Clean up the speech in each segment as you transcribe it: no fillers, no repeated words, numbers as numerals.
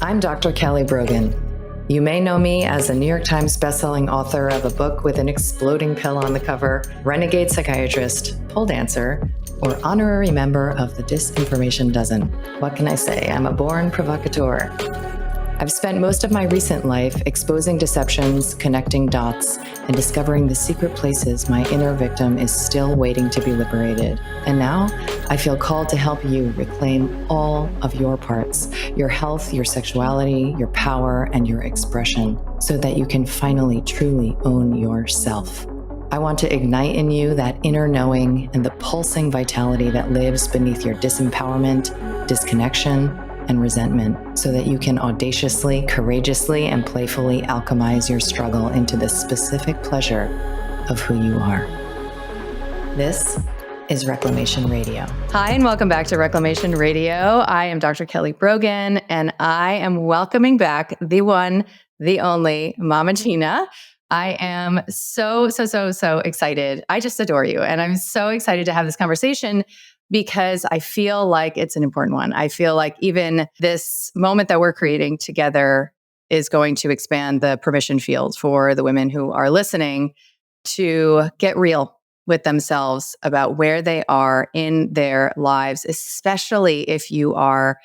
I'm Dr. Kelly Brogan. You may know me as a New York Times bestselling author of a book with an exploding pill on the cover, renegade psychiatrist, pole dancer, or honorary member of the Disinformation Dozen. What can I say? I'm a born provocateur. I've spent most of my recent life exposing deceptions, connecting dots, and discovering the secret places my inner victim is still waiting to be liberated. And now I feel called to help you reclaim all of your parts, your health, your sexuality, your power, and your expression, so that you can finally truly own yourself. I want to ignite in you that inner knowing and the pulsing vitality that lives beneath your disempowerment, disconnection, and resentment, so that you can audaciously, courageously, and playfully alchemize your struggle into the specific pleasure of who you are. This is Reclamation Radio. Hi, and welcome back to Reclamation Radio. I am Dr. Kelly Brogan, and I am welcoming back the one, the only Mama Gena. I am so excited. I just adore you, and I'm so excited to have this conversation because I feel like it's an important one. I feel like even this moment that we're creating together is going to expand the permission field for the women who are listening to get real with themselves about where they are in their lives, especially if you are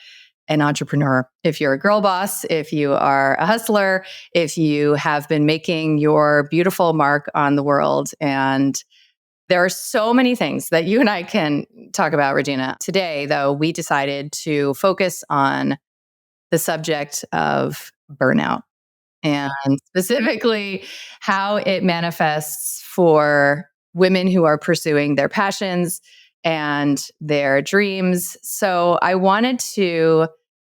an entrepreneur, if you're a girl boss, if you are a hustler, if you have been making your beautiful mark on the world. And there are so many things that you and I can talk about, Regena. Today, though, we decided to focus on the subject of burnout and specifically how it manifests for women who are pursuing their passions and their dreams. So I wanted to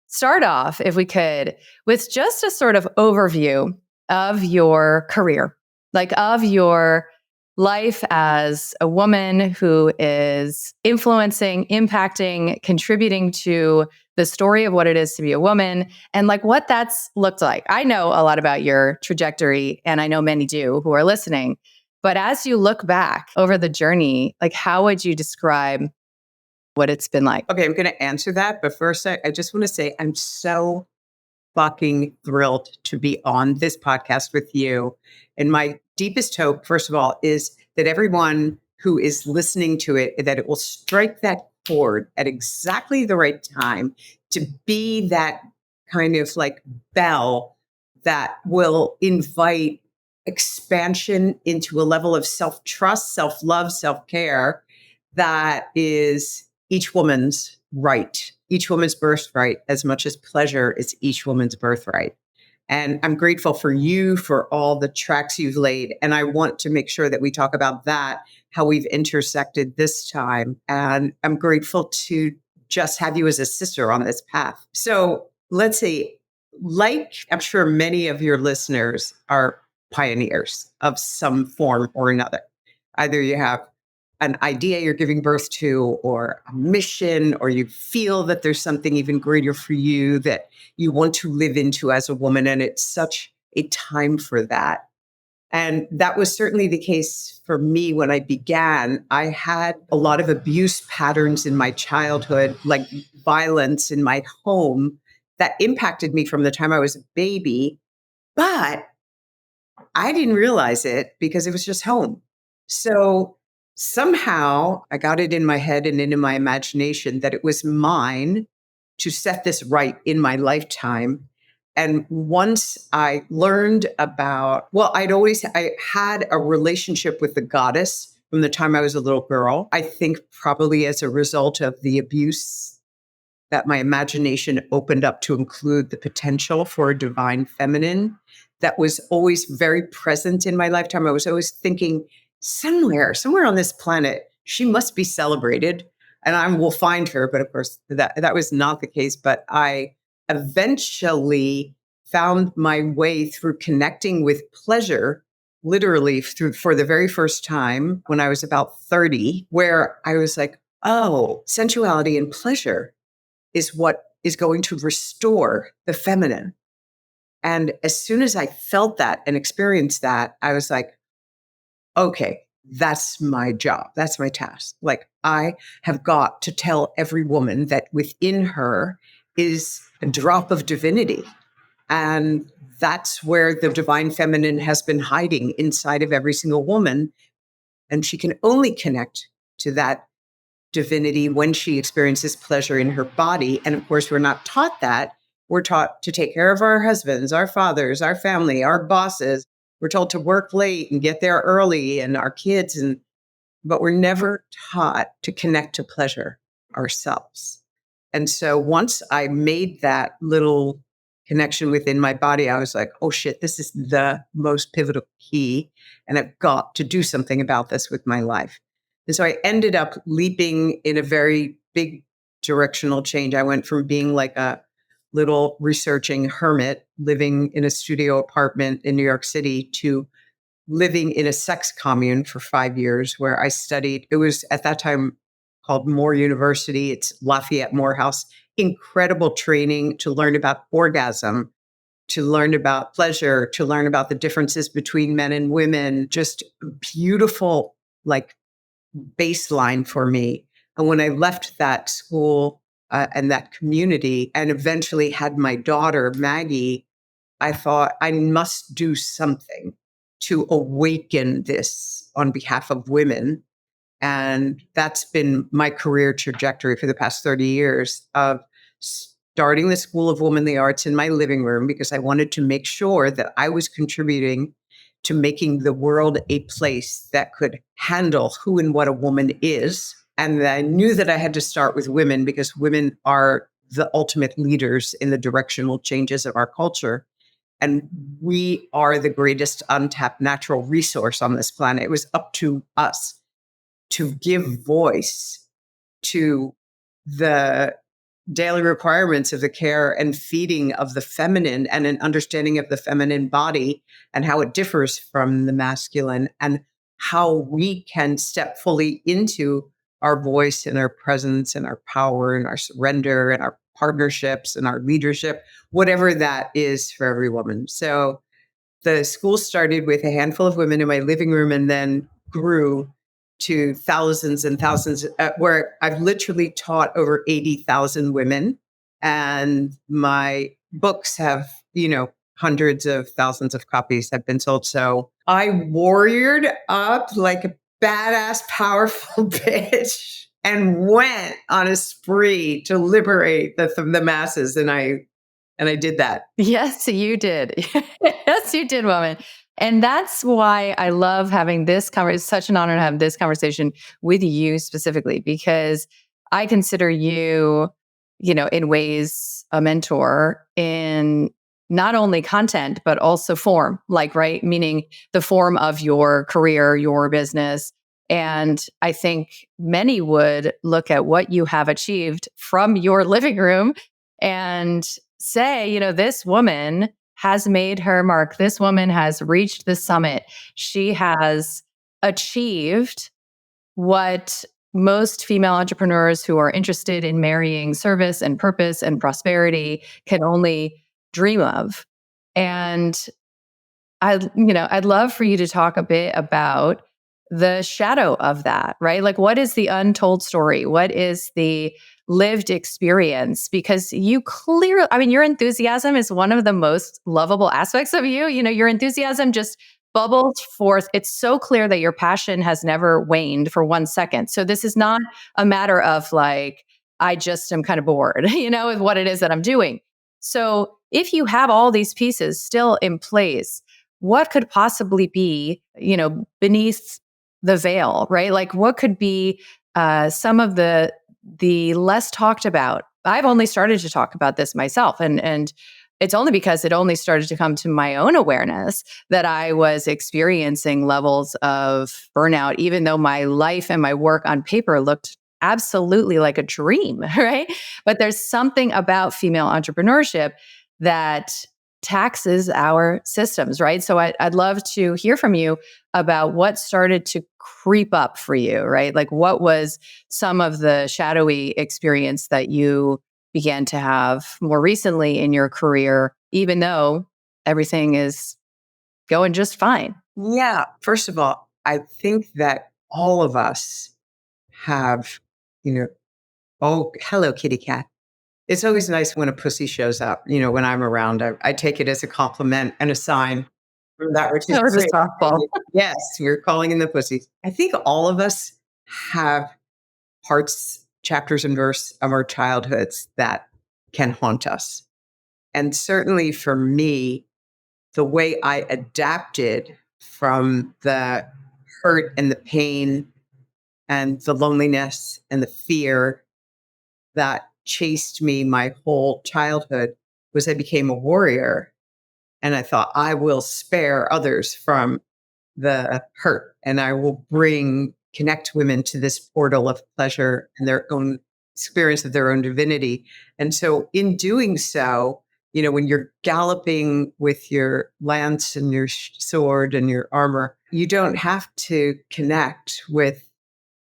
start off, if we could, with just a sort of overview of your career, like of your life as a woman who is influencing, impacting, contributing to the story of what it is to be a woman and like what that's looked like. I know a lot about your trajectory, and I know many do who are listening. But as you look back over the journey, like how would you describe what it's been like? Okay, I'm going to answer that. But first, I just want to say I'm so fucking thrilled to be on this podcast with you. And my deepest hope, first of all, is that everyone who is listening to it, that it will strike that chord at exactly the right time to be that kind of like bell that will invite expansion into a level of self-trust, self-love, self-care that is each woman's right, each woman's birthright, as much as pleasure is each woman's birthright. And I'm grateful for you for all the tracks you've laid. And I want to make sure that we talk about that, how we've intersected this time. And I'm grateful to just have you as a sister on this path. So let's say, like I'm sure many of your listeners are pioneers of some form or another. Either you have an idea you're giving birth to, or a mission, or you feel that there's something even greater for you that you want to live into as a woman. And it's such a time for that. And that was certainly the case for me when I began. I had a lot of abuse patterns in my childhood, like violence in my home, that impacted me from the time I was a baby. But I didn't realize it because it was just home. So somehow I got it in my head and into my imagination that it was mine to set this right in my lifetime. And once I learned about, I had a relationship with the goddess from the time I was a little girl. I think probably as a result of the abuse that my imagination opened up to include the potential for a divine feminine that was always very present in my lifetime. I was always thinking, somewhere on this planet, she must be celebrated and I will find her. But of course, that was not the case. But I eventually found my way through connecting with pleasure, literally for the very first time when I was about 30, where I was like, oh, sensuality and pleasure is what is going to restore the feminine. And as soon as I felt that and experienced that, I was like, okay, that's my job. That's my task. Like I have got to tell every woman that within her is a drop of divinity. And that's where the divine feminine has been hiding inside of every single woman. And she can only connect to that divinity when she experiences pleasure in her body. And of course, we're not taught that. We're taught to take care of our husbands, our fathers, our family, our bosses. We're told to work late and get there early, and our kids, but we're never taught to connect to pleasure ourselves. And so once I made that little connection within my body, I was like, oh shit, this is the most pivotal key. And I've got to do something about this with my life. And so I ended up leaping in a very big directional change. I went from being like a little researching hermit living in a studio apartment in New York City to living in a sex commune for 5 years where I studied. It was at that time called Moore University. It's Lafayette Morehouse. Incredible training to learn about orgasm, to learn about pleasure, to learn about the differences between men and women. Just beautiful, like baseline for me. And when I left that school and that community and eventually had my daughter, Maggie, I thought I must do something to awaken this on behalf of women. And that's been my career trajectory for the past 30 years of starting the School of Womanly Arts in my living room because I wanted to make sure that I was contributing to making the world a place that could handle who and what a woman is. And I knew that I had to start with women because women are the ultimate leaders in the directional changes of our culture. And we are the greatest untapped natural resource on this planet. It was up to us to give voice to the daily requirements of the care and feeding of the feminine and an understanding of the feminine body and how it differs from the masculine and how we can step fully into our voice and our presence and our power and our surrender and our partnerships and our leadership, whatever that is for every woman. So the school started with a handful of women in my living room and then grew to thousands and thousands, where I've literally taught over 80,000 women. And my books have, hundreds of thousands of copies have been sold. So I warriored up like a badass, powerful bitch and went on a spree to liberate the masses. And I did that. Yes, you did. Yes, you did, woman. And that's why I love having this conversation. It's such an honor to have this conversation with you specifically, because I consider you, in ways a mentor in not only content, but also form, like, right? Meaning the form of your career, your business. And I think many would look at what you have achieved from your living room and say, this woman has made her mark. This woman has reached the summit. She has achieved what most female entrepreneurs who are interested in marrying service and purpose and prosperity can only dream of. And I'd love for you to talk a bit about the shadow of that, right? Like, what is the untold story? What is the lived experience? Because you clearly, your enthusiasm is one of the most lovable aspects of you. Your enthusiasm just bubbles forth. It's so clear that your passion has never waned for 1 second. So this is not a matter of like, I just am kind of bored, with what it is that I'm doing. So if you have all these pieces still in place, what could possibly be, beneath the veil, right? Like, what could be some of the less talked about? I've only started to talk about this myself, and it's only because it only started to come to my own awareness that I was experiencing levels of burnout, even though my life and my work on paper looked absolutely like a dream, right? But there's something about female entrepreneurship that taxes our systems, right? So I'd love to hear from you about what started to creep up for you, right? Like, what was some of the shadowy experience that you began to have more recently in your career, even though everything is going just fine? Yeah. First of all, I think that all of us have, oh, hello, kitty cat. It's always nice when a pussy shows up, when I'm around. I take it as a compliment and a sign from that which is That was a great. softball. Yes, you're calling in the pussies. I think all of us have parts, chapters, and verse of our childhoods that can haunt us. And certainly for me, the way I adapted from the hurt and the pain and the loneliness and the fear that chased me my whole childhood was I became a warrior. And I thought, I will spare others from the hurt and I will connect women to this portal of pleasure and their own experience of their own divinity. And so in doing so, when you're galloping with your lance and your sword and your armor, you don't have to connect with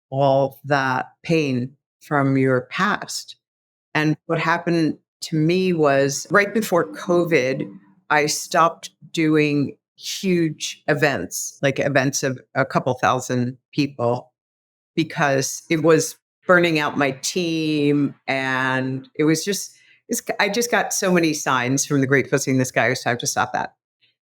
all that pain from your past. And what happened to me was right before COVID, I stopped doing huge events, like events of a couple thousand people, because it was burning out my team. And it was I just got so many signs from the great pussy in the sky. It was time to stop that.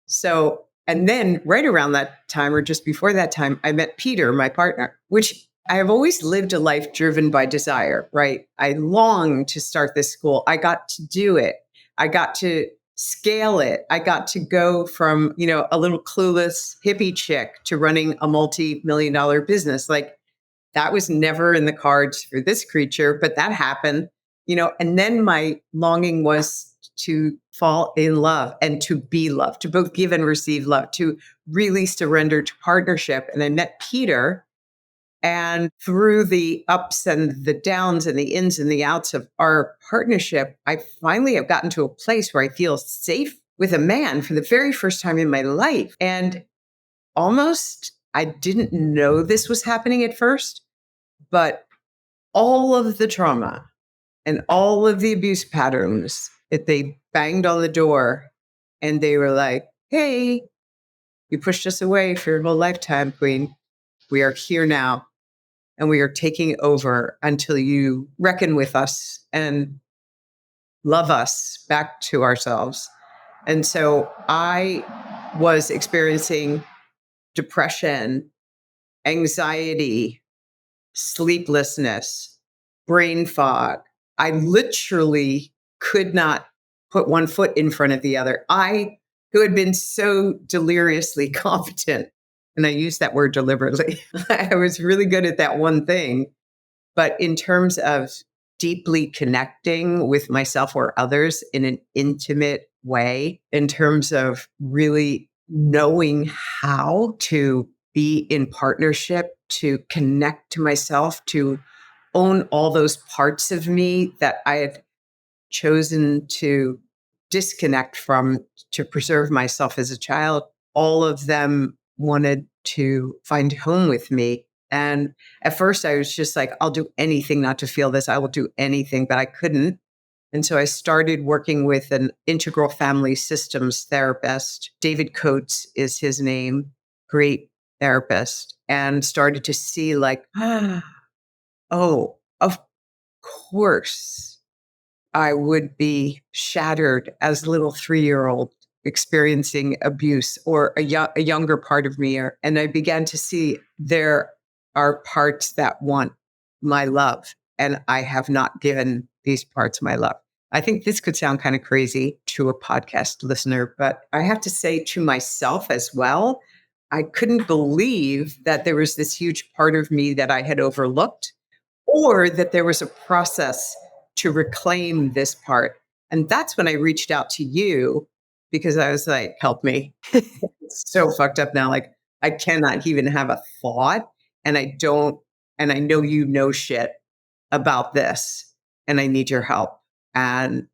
So, and then right around that time or just before that time, I met Peter, my partner, which I have always lived a life driven by desire, right? I longed to start this school. I got to do it. I got to scale it. I got to go from, a little clueless hippie chick to running a multi-million-dollar business. Like that was never in the cards for this creature, but that happened, and then my longing was to fall in love and to be loved, to both give and receive love, to really surrender to partnership. And I met Peter, and through the ups and the downs and the ins and the outs of our partnership, I finally have gotten to a place where I feel safe with a man for the very first time in my life. And almost, I didn't know this was happening at first, but all of the trauma and all of the abuse patterns that they banged on the door and they were like, hey, you pushed us away for your whole lifetime, Queen. We are here now and we are taking over until you reckon with us and love us back to ourselves. And so I was experiencing depression, anxiety, sleeplessness, brain fog. I literally could not put one foot in front of the other. I, who had been so deliriously competent, and I use that word deliberately, I was really good at that one thing. But in terms of deeply connecting with myself or others in an intimate way, in terms of really knowing how to be in partnership, to connect to myself, to own all those parts of me that I had chosen to disconnect from to preserve myself as a child, all of them wanted to find home with me. And at first I was just like, I'll do anything not to feel this. I will do anything, but I couldn't. And so I started working with an integral family systems therapist. David Coates is his name, great therapist, and started to see like, oh, of course I would be shattered as a little 3-year-old experiencing abuse or a younger part of me. And I began to see there are parts that want my love, and I have not given these parts my love. I think this could sound kind of crazy to a podcast listener, but I have to say to myself as well, I couldn't believe that there was this huge part of me that I had overlooked, or that there was a process to reclaim this part. And that's when I reached out to you because I was like, help me. It's so fucked up now. Like, I cannot even have a thought. And I don't, and I know you know shit about this, and I need your help. And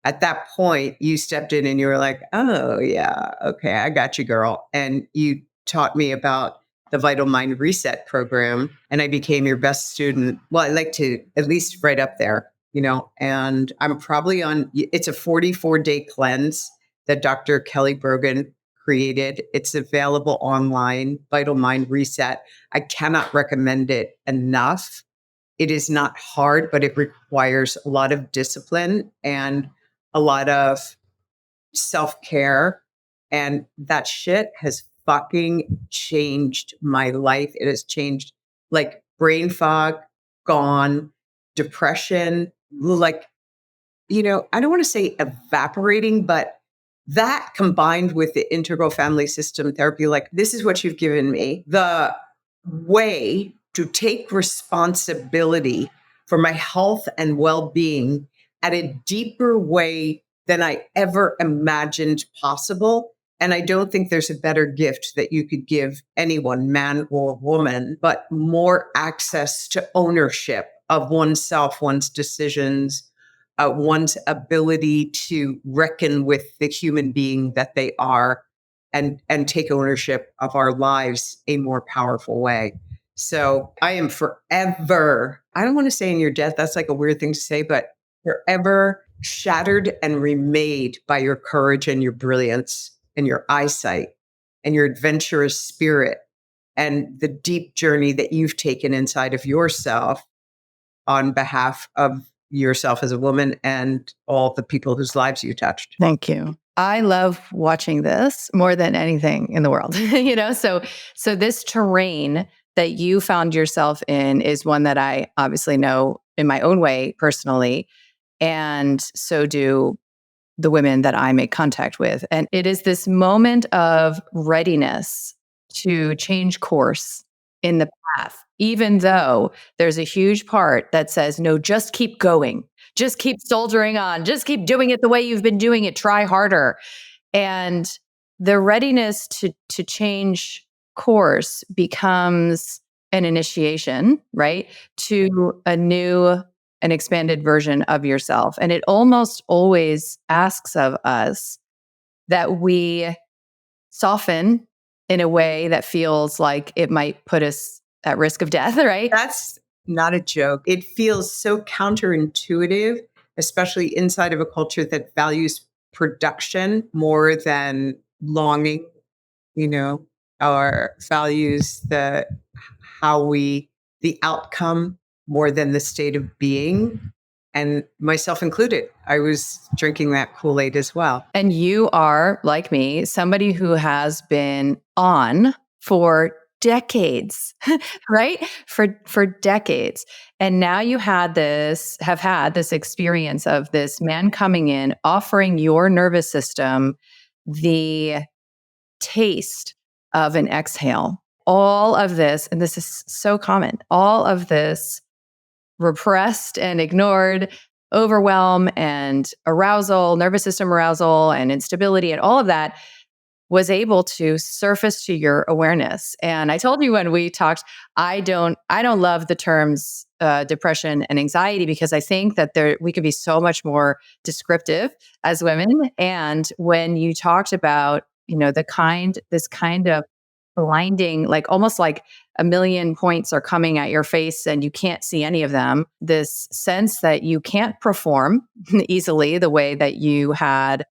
at that point, you stepped in and you were like, oh, yeah, okay, I got you, girl. And you taught me about the Vital Mind Reset program, and I became your best student. Well, I like to at least right up there, and I'm probably it's a 44-day cleanse that Dr. Kelly Brogan created. It's available online, Vital Mind Reset. I cannot recommend it enough. it is not hard, but it requires a lot of discipline and a lot of self-care. And that shit has fucking changed my life. It has changed, like, brain fog, gone, depression, like, I don't want to say evaporating, but that combined with the integral family system therapy, like, this is what you've given me, the way to take responsibility for my health and well-being at a deeper way than I ever imagined possible. And I don't think there's a better gift that you could give anyone, man or woman, but more access to ownership of oneself, one's decisions, one's ability to reckon with the human being that they are, and take ownership of our lives a more powerful way. So I am forever, I don't want to say in your death, that's like a weird thing to say, but forever shattered and remade by your courage and your brilliance and your eyesight and your adventurous spirit and the deep journey that you've taken inside of yourself on behalf of yourself as a woman and all the people whose lives you touched. Thank you. I love watching this more than anything in the world. So this terrain that you found yourself in is one that I obviously know in my own way personally, and so do the women that I make contact with. And it is this moment of readiness to change course in the path, even though there's a huge part that says, no, just keep going, just keep soldiering on, just keep doing it the way you've been doing it, try harder. And the readiness to change course becomes an initiation, right, to a new an expanded version of yourself. And it almost always asks of us that we soften in a way that feels like it might put us at risk of death, right? That's not a joke. It feels so counterintuitive, especially inside of a culture that values production more than longing, or values the outcome more than the state of being. And myself included, I was drinking that Kool-Aid as well. And you are, like me, somebody who has been on for decades, right? For decades. And now you have had this experience of this man coming in, offering your nervous system the taste of an exhale. All of this, and this is so common, all of this repressed and ignored overwhelm and arousal, nervous system arousal and instability and all of that was able to surface to your awareness. And I told you when we talked, I don't love the terms depression and anxiety, because I think that we could be so much more descriptive as women. And when you talked about, this kind of blinding, like almost like a million points are coming at your face and you can't see any of them, this sense that you can't perform easily the way that you had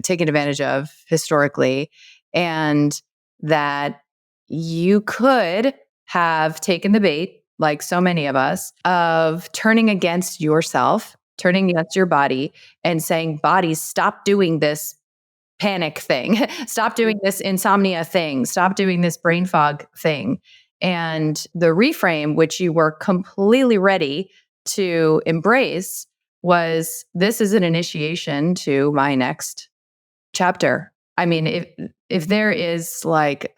taken advantage of historically, and that you could have taken the bait, like so many of us, of turning against yourself, turning against your body and saying, body, stop doing this panic thing, stop doing this insomnia thing, stop doing this brain fog thing. And the reframe, which you were completely ready to embrace, was, this is an initiation to my next chapter. I mean, if there is like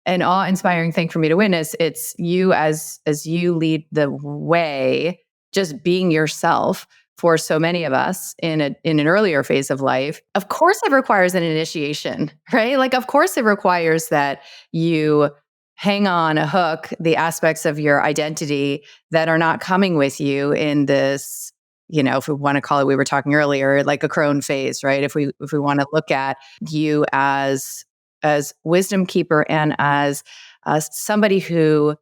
an awe-inspiring thing for me to witness, it's you as you lead the way, just being yourself for so many of us in an earlier phase of life. Of course, it requires an initiation, right? Like, of course, it requires that you hang on a hook the aspects of your identity that are not coming with you in this, if we want to call it, we were talking earlier, like a crone phase, right? If we want to look at you as wisdom keeper and as somebody who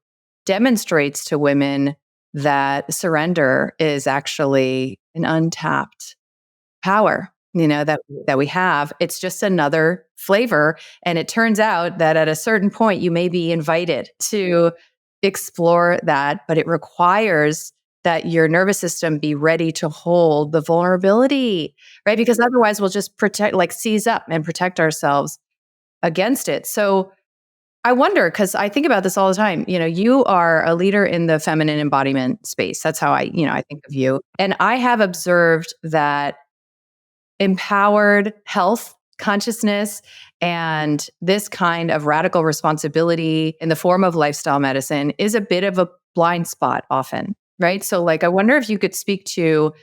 demonstrates to women that surrender is actually an untapped power, that we have. It's just another flavor. And it turns out that at a certain point, you may be invited to explore that, but it requires that your nervous system be ready to hold the vulnerability, right? Because otherwise we'll just seize up and protect ourselves against it. So I wonder, because I think about this all the time. You are a leader in the feminine embodiment space. That's how I think of you. And I have observed that empowered health, consciousness, and this kind of radical responsibility in the form of lifestyle medicine is a bit of a blind spot often, right? So I wonder if you could speak to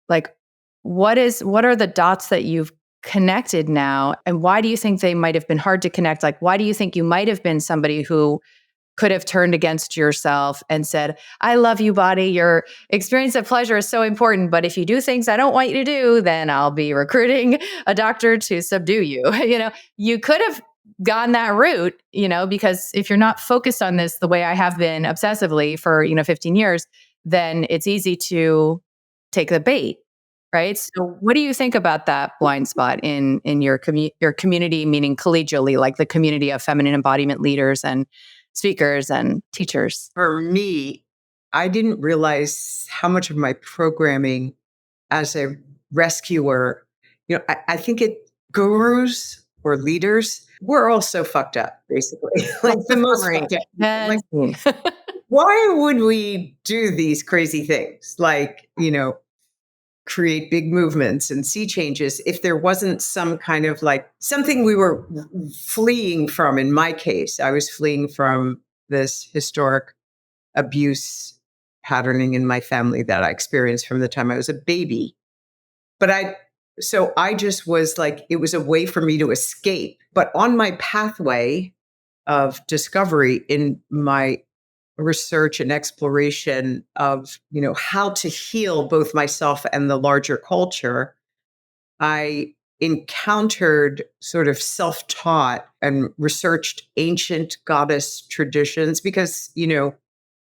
like what are the dots that you've connected now, and why do you think they might have been hard to connect? Like, why do you think you might have been somebody who could have turned against yourself and said, I love you, body. Your experience of pleasure is so important. But if you do things I don't want you to do, then I'll be recruiting a doctor to subdue you. You could have gone that route, because if you're not focused on this the way I have been obsessively for, 15 years, then it's easy to take the bait. Right. So what do you think about that blind spot in your community, meaning collegially, like the community of feminine embodiment leaders and speakers and teachers? For me, I didn't realize how much of my programming as a rescuer, I think gurus or leaders, we're all so fucked up, basically. Like the most fucked up. Like, why would we do these crazy things? Like, create big movements and see changes if there wasn't some kind of something we were fleeing from. In my case, I was fleeing from this historic abuse patterning in my family that I experienced from the time I was a baby. So I just was it was a way for me to escape. But on my pathway of discovery in my research and exploration of, how to heal both myself and the larger culture, I encountered sort of self-taught and researched ancient goddess traditions because,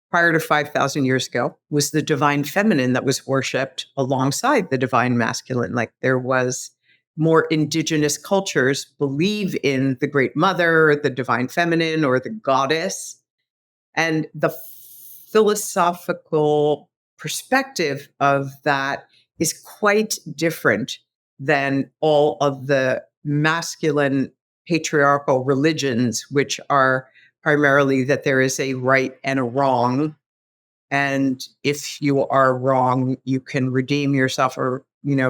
prior to 5,000 years ago was the divine feminine that was worshipped alongside the divine masculine. Like there was more indigenous cultures believe in the great mother, the divine feminine, or the goddess. And the philosophical perspective of that is quite different than all of the masculine patriarchal religions, which are primarily that there is a right and a wrong. And if you are wrong, you can redeem yourself or,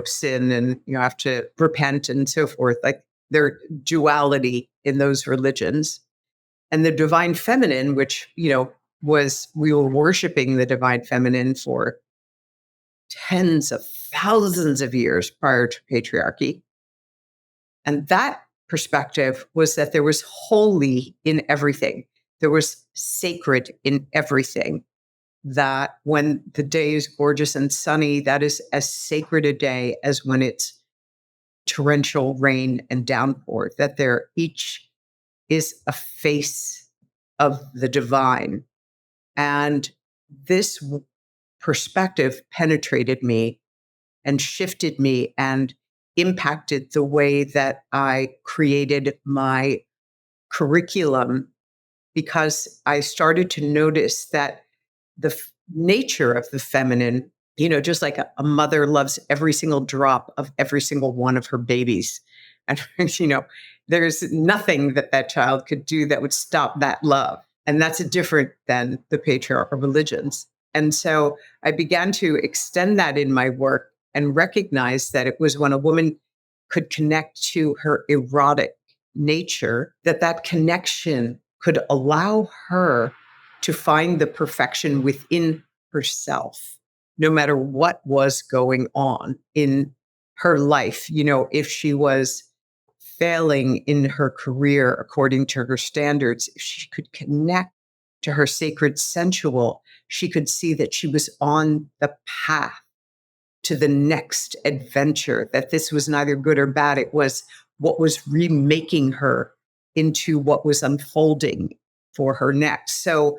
sin and you have to repent and so forth. Like there duality in those religions. And the divine feminine, which, we were worshiping the divine feminine for tens of thousands of years prior to patriarchy. And that perspective was that there was holy in everything. There was sacred in everything. That when the day is gorgeous and sunny, that is as sacred a day as when it's torrential rain and downpour, that there each is a face of the divine. And this perspective penetrated me and shifted me and impacted the way that I created my curriculum, because I started to notice that the nature of the feminine, just like a mother loves every single drop of every single one of her babies. And, there's nothing that that child could do that would stop that love. And that's different than the patriarchal religions. And so I began to extend that in my work and recognize that it was when a woman could connect to her erotic nature, that connection could allow her to find the perfection within herself, no matter what was going on in her life. If she was failing in her career according to her standards, if she could connect to her sacred sensual, she could see that she was on the path to the next adventure, that this was neither good or bad. It was what was remaking her into what was unfolding for her next. So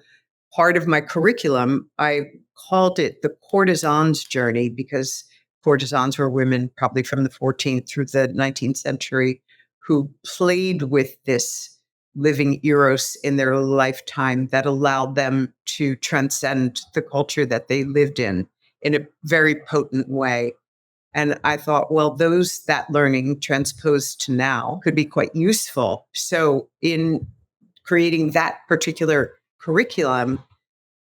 part of my curriculum, I called it the courtesan's journey, because courtesans were women probably from the 14th through the 19th century who played with this living eros in their lifetime that allowed them to transcend the culture that they lived in a very potent way. And I thought, well, that learning transposed to now could be quite useful. So in creating that particular curriculum,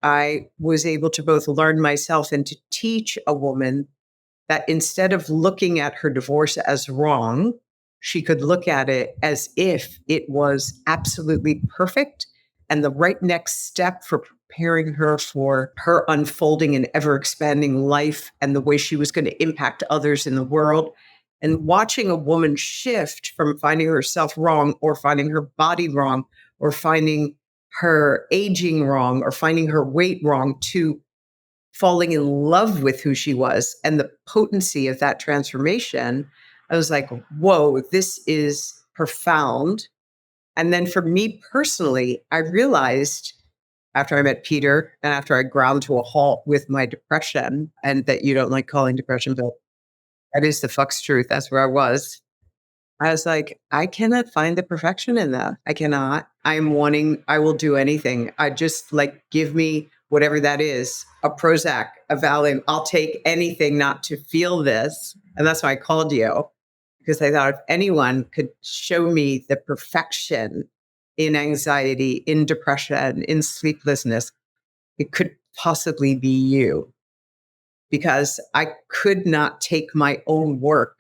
I was able to both learn myself and to teach a woman that instead of looking at her divorce as wrong, she could look at it as if it was absolutely perfect and the right next step for preparing her for her unfolding and ever expanding life and the way she was going to impact others in the world. And watching a woman shift from finding herself wrong or finding her body wrong or finding her aging wrong or finding her weight wrong to falling in love with who she was and the potency of that transformation, I was like, whoa, this is profound. And then for me personally, I realized after I met Peter and after I ground to a halt with my depression, and that you don't like calling depression, but that is the fuck's truth. That's where I was. I was like, I cannot find the perfection in that. I cannot. I will do anything. I just like, give me whatever that is, a Prozac, a Valium. I'll take anything not to feel this. And that's why I called you, because I thought if anyone could show me the perfection in anxiety, in depression, in sleeplessness, it could possibly be you. Because I could not take my own work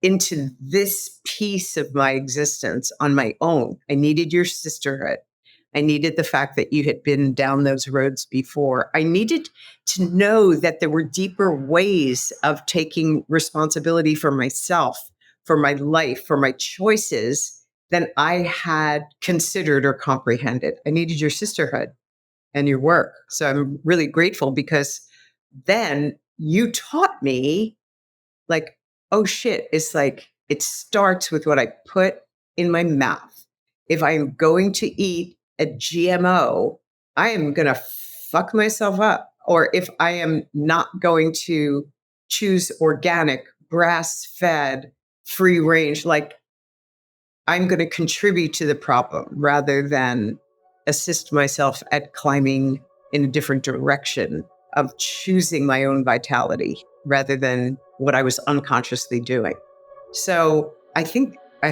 into this piece of my existence on my own. I needed your sisterhood. I needed the fact that you had been down those roads before. I needed to know that there were deeper ways of taking responsibility for myself, for my life, for my choices than I had considered or comprehended. I needed your sisterhood and your work. So I'm really grateful because then you taught me, like, oh shit, it's like, it starts with what I put in my mouth. If I'm going to eat a GMO, I am going to fuck myself up. Or if I am not going to choose organic, grass fed, free range, like, I'm going to contribute to the problem rather than assist myself at climbing in a different direction of choosing my own vitality rather than what I was unconsciously doing. So I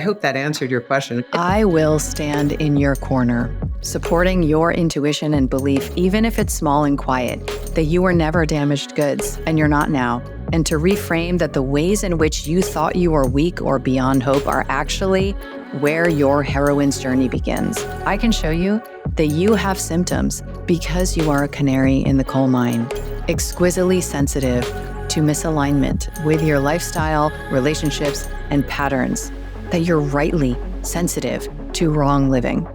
hope that answered your question. I will stand in your corner, supporting your intuition and belief, even if it's small and quiet, that you were never damaged goods and you're not now. And to reframe that the ways in which you thought you were weak or beyond hope are actually where your heroine's journey begins. I can show you that you have symptoms because you are a canary in the coal mine, exquisitely sensitive to misalignment with your lifestyle, relationships, and patterns, that you're rightly sensitive to wrong living.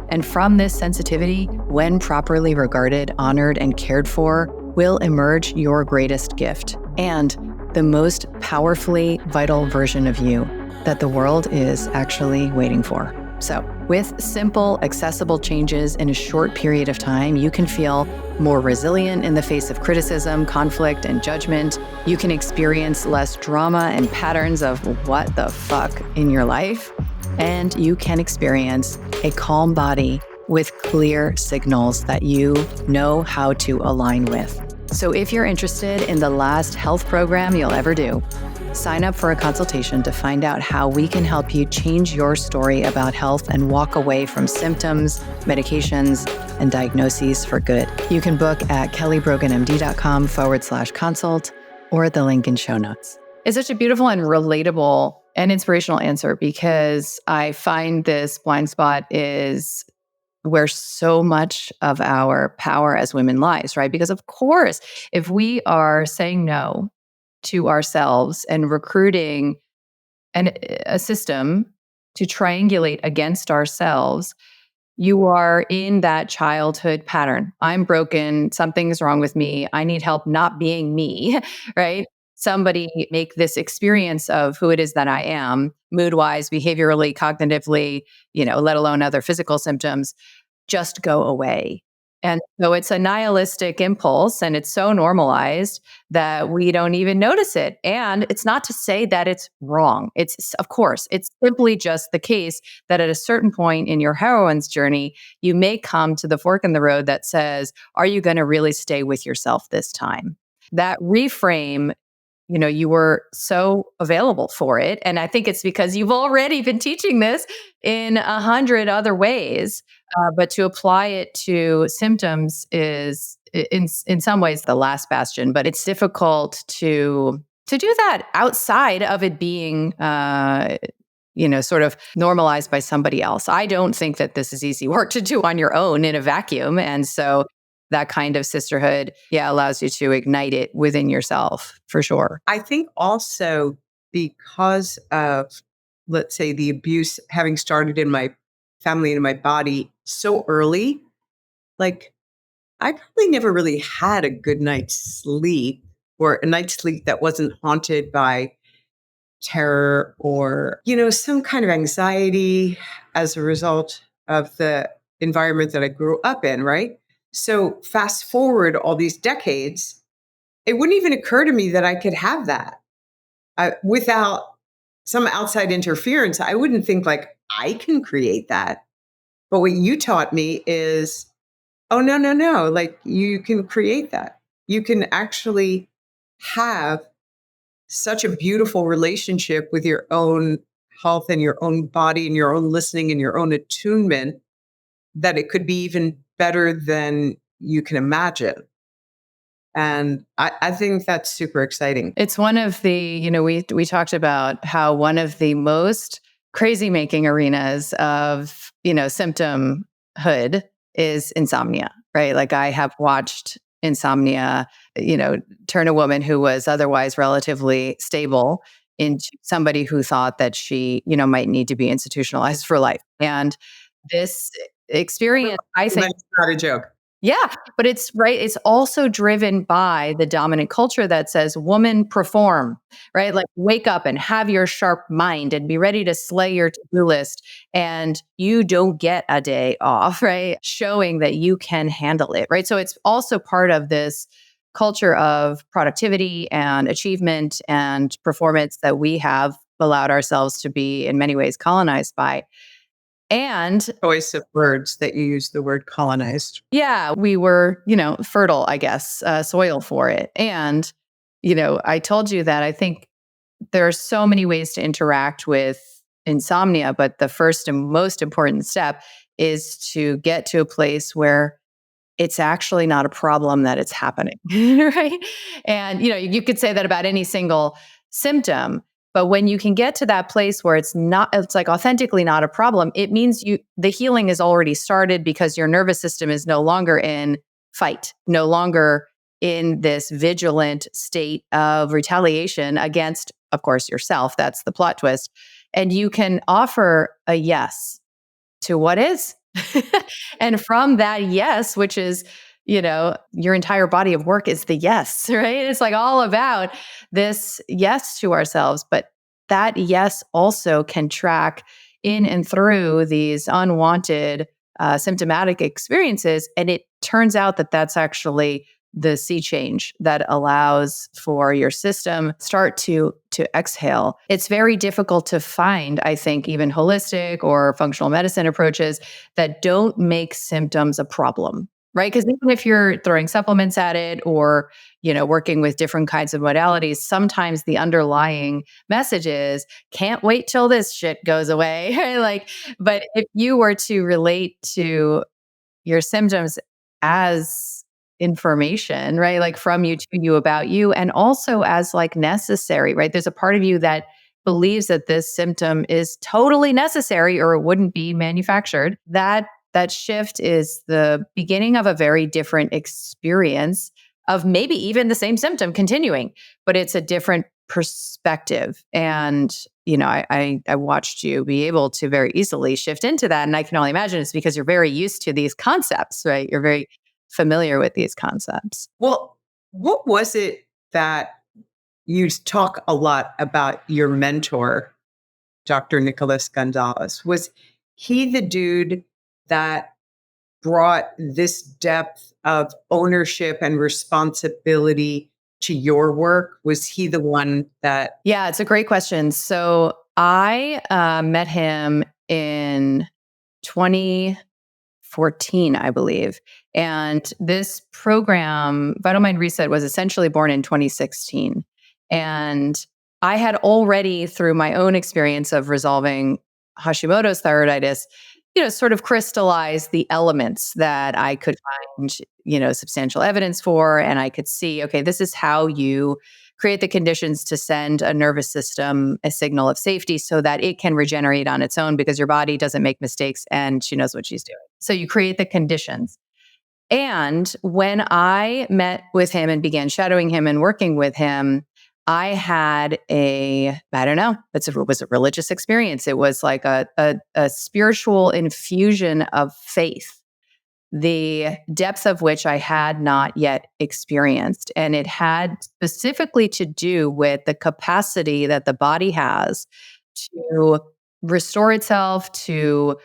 And from this sensitivity, when properly regarded, honored, and cared for, will emerge your greatest gift and the most powerfully vital version of you that the world is actually waiting for. So, with simple, accessible changes in a short period of time, you can feel more resilient in the face of criticism, conflict, and judgment. You can experience less drama and patterns of what the fuck in your life. And you can experience a calm body with clear signals that you know how to align with. So if you're interested in the last health program you'll ever do, sign up for a consultation to find out how we can help you change your story about health and walk away from symptoms, medications, and diagnoses for good. You can book at kellybroganmd.com/consult or at the link in show notes. It's such a beautiful and relatable and inspirational answer, because I find this blind spot is where so much of our power as women lies, right? Because of course, if we are saying no to ourselves and recruiting a system to triangulate against ourselves, you are in that childhood pattern. I'm broken. Something's wrong with me. I need help not being me, right? Somebody make this experience of who it is that I am, mood-wise, behaviorally, cognitively, let alone other physical symptoms, just go away. And so it's a nihilistic impulse and it's so normalized that we don't even notice it. And it's not to say that it's wrong. Of course, it's simply just the case that at a certain point in your heroine's journey, you may come to the fork in the road that says, are you going to really stay with yourself this time? That reframe, you were so available for it. And I think it's because you've already been teaching this in 100 other ways. But to apply it to symptoms is in some ways the last bastion, but it's difficult to do that outside of it being sort of normalized by somebody else. I don't think that this is easy work to do on your own in a vacuum. And so that kind of sisterhood, allows you to ignite it within yourself for sure. I think also because of, let's say, the abuse having started in my family and in my body so early, like I probably never really had a good night's sleep or a night's sleep that wasn't haunted by terror or, some kind of anxiety as a result of the environment that I grew up in, right? So fast forward all these decades, it wouldn't even occur to me that I could have that without some outside interference. I wouldn't think like I can create that. But what you taught me is, oh, no, no, no. Like you can create that. You can actually have such a beautiful relationship with your own health and your own body and your own listening and your own attunement that it could be even better than you can imagine. And I think that's super exciting. It's one of the, we talked about how one of the most crazy making arenas of, symptomhood is insomnia, right? Like I have watched insomnia, turn a woman who was otherwise relatively stable into somebody who thought that she, might need to be institutionalized for life. And this experience, I think, That's not a joke. yeah, but it's right. It's also driven by the dominant culture that says, woman, perform, right? Like wake up and have your sharp mind and be ready to slay your to-do list. And you don't get a day off, right? Showing that you can handle it, right? So it's also part of this culture of productivity and achievement and performance that we have allowed ourselves to be in many ways colonized by. And Choice of words that you use the word colonized. yeah, we were, fertile, I guess, soil for it. And, I told you that I think there are so many ways to interact with insomnia, but the first and most important step is to get to a place where it's actually not a problem that it's happening, right? And, you could say that about any single symptom, but when you can get to that place where it's like authentically not a problem, it means the healing is already started because your nervous system is no longer in fight, no longer in this vigilant state of retaliation against, of course, yourself. That's the plot twist. And you can offer a yes to what is. And from that yes, which is, your entire body of work is the yes, right? It's like all about this yes to ourselves. But that yes also can track in and through these unwanted symptomatic experiences. And it turns out that that's actually the sea change that allows for your system start to exhale. It's very difficult to find, I think, even holistic or functional medicine approaches that don't make symptoms a problem, right? Because even if you're throwing supplements at it or, working with different kinds of modalities, sometimes the underlying message is, can't wait till this shit goes away. Like, but if you were to relate to your symptoms as information, right? Like from you to you about you, and also as like necessary, right? There's a part of you that believes that this symptom is totally necessary or it wouldn't be manufactured. That shift is the beginning of a very different experience of maybe even the same symptom continuing, but it's a different perspective. And I watched you be able to very easily shift into that. And I can only imagine it's because you're very used to these concepts, right? You're very familiar with these concepts. Well, what was it that you talk a lot about your mentor, Dr. Nicholas Gonzalez? Was he the dude that brought this depth of ownership and responsibility to your work? Was he the one that? Yeah, it's a great question. So I met him in 2014, I believe. And this program, Vital Mind Reset, was essentially born in 2016. And I had already, through my own experience of resolving Hashimoto's thyroiditis, sort of crystallized the elements that I could find, substantial evidence for. And I could see, okay, this is how you create the conditions to send a nervous system a signal of safety so that it can regenerate on its own because your body doesn't make mistakes and she knows what she's doing. So you create the conditions. And when I met with him and began shadowing him and working with him, I had I don't know, it was a religious experience. It was like a spiritual infusion of faith, the depth of which I had not yet experienced. And it had specifically to do with the capacity that the body has to restore itself, to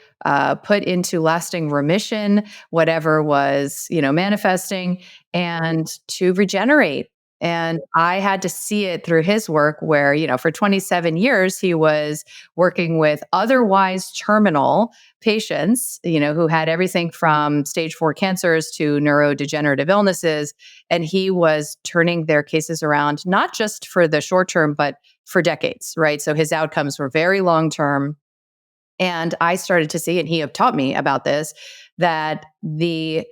put into lasting remission whatever was, manifesting, and to regenerate. And I had to see it through his work where, for 27 years, he was working with otherwise terminal patients, who had everything from stage 4 cancers to neurodegenerative illnesses. And he was turning their cases around, not just for the short term, but for decades, right? So his outcomes were very long term. And I started to see, and he had taught me about this, that the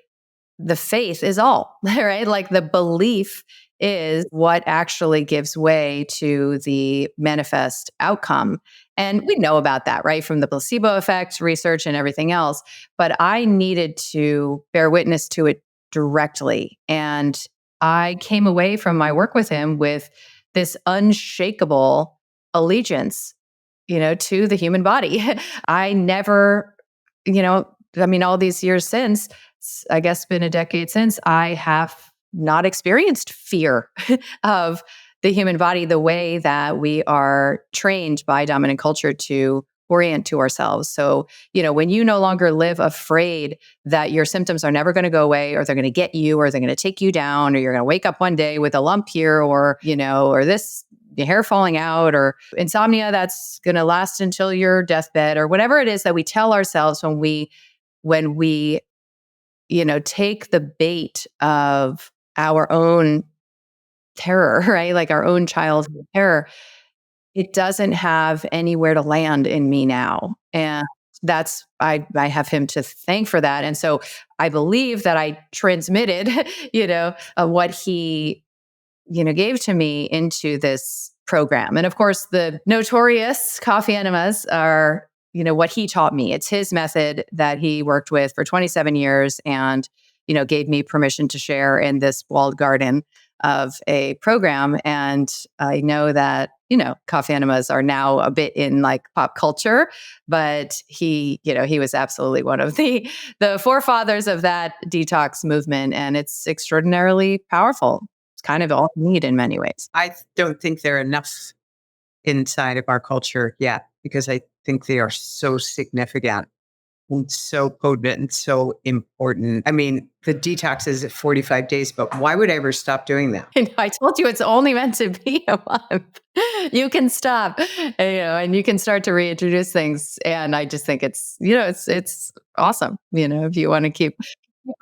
faith is all, right? Like the belief is what actually gives way to the manifest outcome. And we know about that, right? From the placebo effect research and everything else. But I needed to bear witness to it directly. And I came away from my work with him with this unshakable allegiance, to the human body. I never, all these years since, I guess been a decade since, I have not experienced fear of the human body the way that we are trained by dominant culture to orient to ourselves. So, when you no longer live afraid that your symptoms are never going to go away, or they're going to get you, or they're going to take you down, or you're going to wake up one day with a lump here, or, or this your hair falling out, or insomnia that's going to last until your deathbed, or whatever it is that we tell ourselves when we take the bait of our own terror, right? Like our own childhood terror, it doesn't have anywhere to land in me now. And I have him to thank for that. And so I believe that I transmitted, what he, gave to me into this program. And of course, the notorious coffee enemas are, what he taught me. It's his method that he worked with for 27 years and, gave me permission to share in this walled garden of a program. And I know that, coffee enemas are now a bit in like pop culture, but he was absolutely one of the forefathers of that detox movement. And it's extraordinarily powerful. It's kind of all we need in many ways. I don't think there are enough inside of our culture yet, because I think they are so significant and so potent and so important. I mean, the detox is at 45 days, but why would I ever stop doing that? I told you it's only meant to be a month. You can stop, and you can start to reintroduce things. And I just think it's, it's awesome. If you want to keep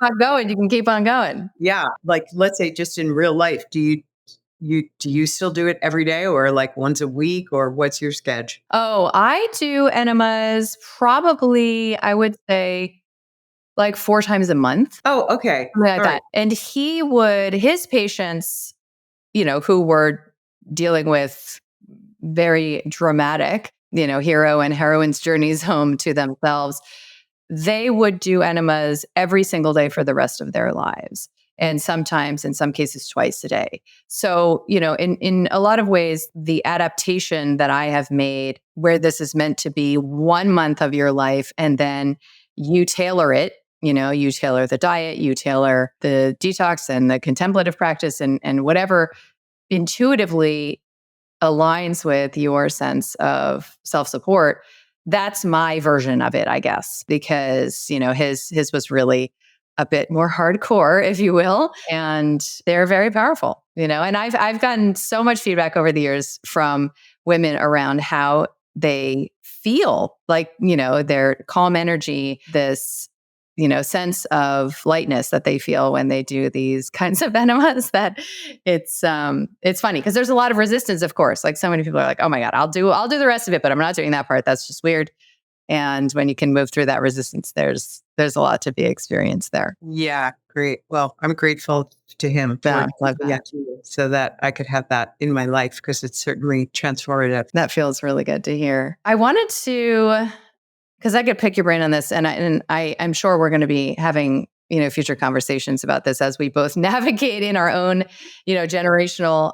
on going, you can keep on going. Yeah. Like, let's say just in real life, do you still do it every day, or like once a week, or what's your schedule? Oh, I do enemas probably, I would say, like 4 times a month. Oh, okay. Something like All that. right. And his patients, who were dealing with very dramatic, hero and heroine's journeys home to themselves, they would do enemas every single day for the rest of their lives. And sometimes, in some cases, twice a day. So, in a lot of ways, the adaptation that I have made, where this is meant to be 1 month of your life, and then you tailor it, you tailor the diet, you tailor the detox and the contemplative practice, and whatever intuitively aligns with your sense of self-support, that's my version of it, I guess, because, his was really a bit more hardcore, if you will, and they're very powerful, and I've gotten so much feedback over the years from women around how they feel like, their calm energy, this, sense of lightness that they feel when they do these kinds of enemas, that it's funny because there's a lot of resistance, of course. Like, so many people are like, oh my God, I'll do the rest of it, but I'm not doing that part. That's just weird. And when you can move through that resistance, there's a lot to be experienced there. Yeah, great. Well, I'm grateful to him Yeah, for love that. so that I could have that in my life, because it's certainly transformative. That feels really good to hear. I wanted to, because I could pick your brain on this, and I'm sure we're going to be having future conversations about this as we both navigate in our own generational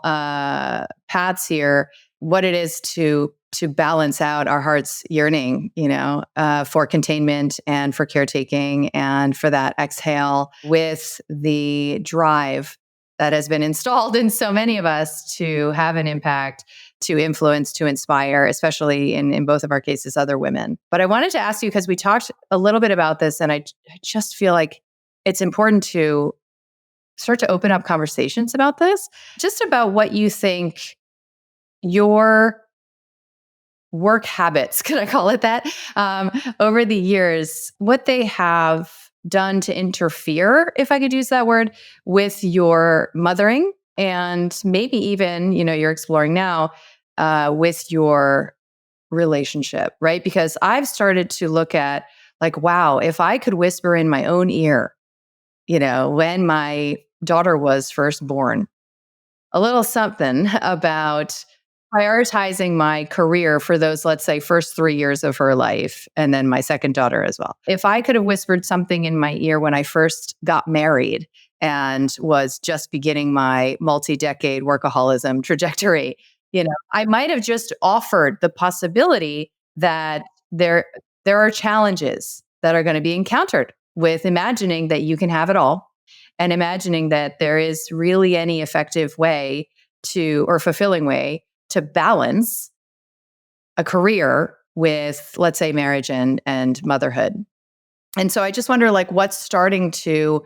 paths here. What it is to balance out our heart's yearning, for containment and for caretaking and for that exhale with the drive that has been installed in so many of us to have an impact, to influence, to inspire, especially in both of our cases, other women. But I wanted to ask you, because we talked a little bit about this, and I just feel like it's important to start to open up conversations about this, just about what you think your work habits, can I call it that, over the years, what they have done to interfere, if I could use that word, with your mothering, and maybe even, you're exploring now with your relationship, right? Because I've started to look at, like, wow, if I could whisper in my own ear, when my daughter was first born, a little something about prioritizing my career for those, let's say, first 3 years of her life, and then my second daughter as well. If I could have whispered something in my ear when I first got married and was just beginning my multi-decade workaholism trajectory, I might have just offered the possibility that there are challenges that are going to be encountered with imagining that you can have it all, and imagining that there is really any effective way or fulfilling way to balance a career with, let's say, marriage and motherhood. And so I just wonder, like, what's starting to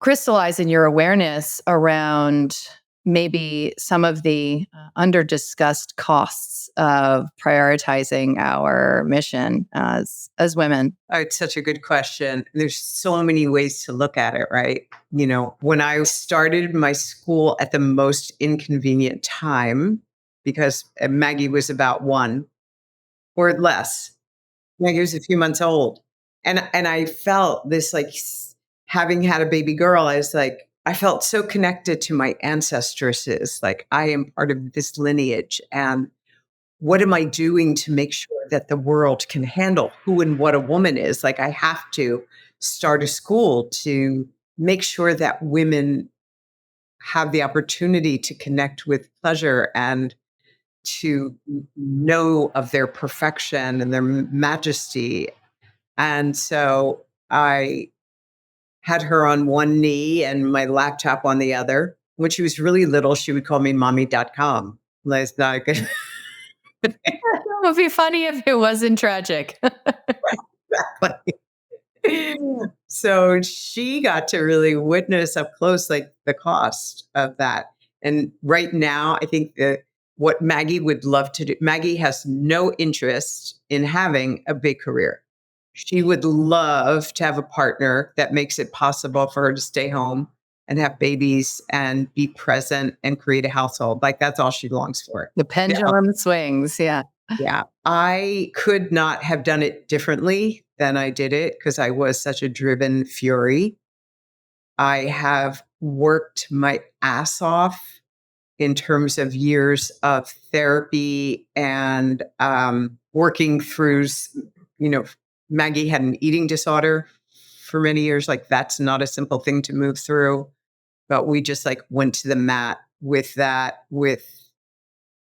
crystallize in your awareness around maybe some of the under-discussed costs of prioritizing our mission as women? Oh, it's such a good question. There's so many ways to look at it, right? When I started my school at the most inconvenient time, because Maggie was about 1 or less. Maggie was a few months old. And I felt this, like, having had a baby girl, I felt so connected to my ancestresses. Like, I am part of this lineage. And what am I doing to make sure that the world can handle who and what a woman is? Like, I have to start a school to make sure that women have the opportunity to connect with pleasure and to know of their perfection and their majesty. And so I had her on one knee and my laptop on the other. When she was really little, she would call me mommy.com. Like, It would be funny if it wasn't tragic. exactly. So she got to really witness up close, like, the cost of that. And right now, I think that what Maggie would love to do, Maggie has no interest in having a big career. She would love to have a partner that makes it possible for her to stay home and have babies and be present and create a household. Like, that's all she longs for. The pendulum swings. Yeah. Yeah. I could not have done it differently than I did it, because I was such a driven fury. I have worked my ass off in terms of years of therapy and working through, Maggie had an eating disorder for many years. Like, that's not a simple thing to move through, but we just, like, went to the mat with that,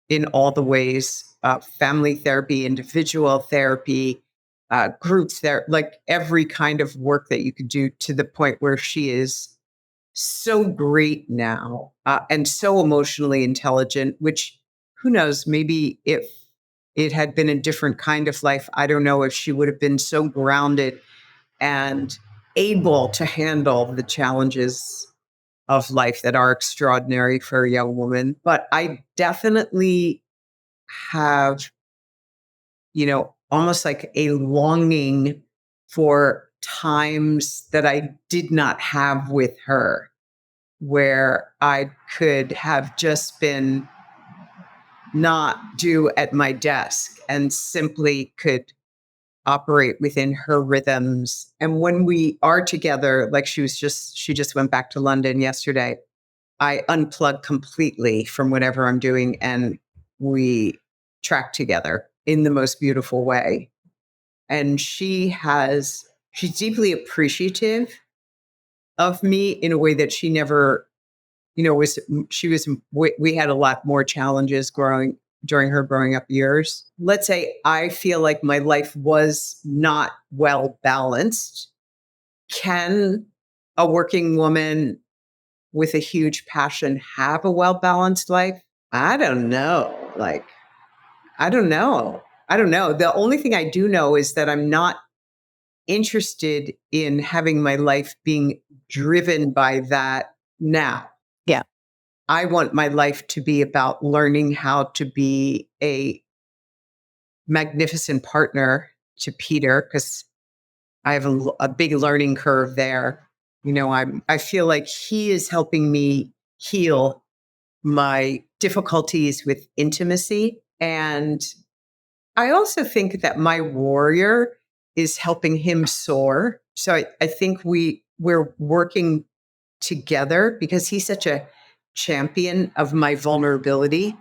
in all the ways, family therapy, individual therapy, group therapy, like every kind of work that you could do, to the point where she is so great now, and so emotionally intelligent, which, who knows, maybe if it had been a different kind of life, I don't know if she would have been so grounded and able to handle the challenges of life that are extraordinary for a young woman. But I definitely have, almost like a longing for times that I did not have with her, where I could have just been not due at my desk and simply could operate within her rhythms. And when we are together, like she just went back to London yesterday, I unplug completely from whatever I'm doing and we track together in the most beautiful way. And she's deeply appreciative of me in a way that she never, we had a lot more challenges during her growing up years. Let's say I feel like my life was not well balanced. Can a working woman with a huge passion have a well balanced life? I don't know. I don't know. The only thing I do know is that I'm not interested in having my life being driven by that now. Yeah. I want my life to be about learning how to be a magnificent partner to Peter, because I have a big learning curve there. I feel like he is helping me heal my difficulties with intimacy. And I also think that my warrior is helping him soar. So I think we're working together because he's such a champion of my vulnerability.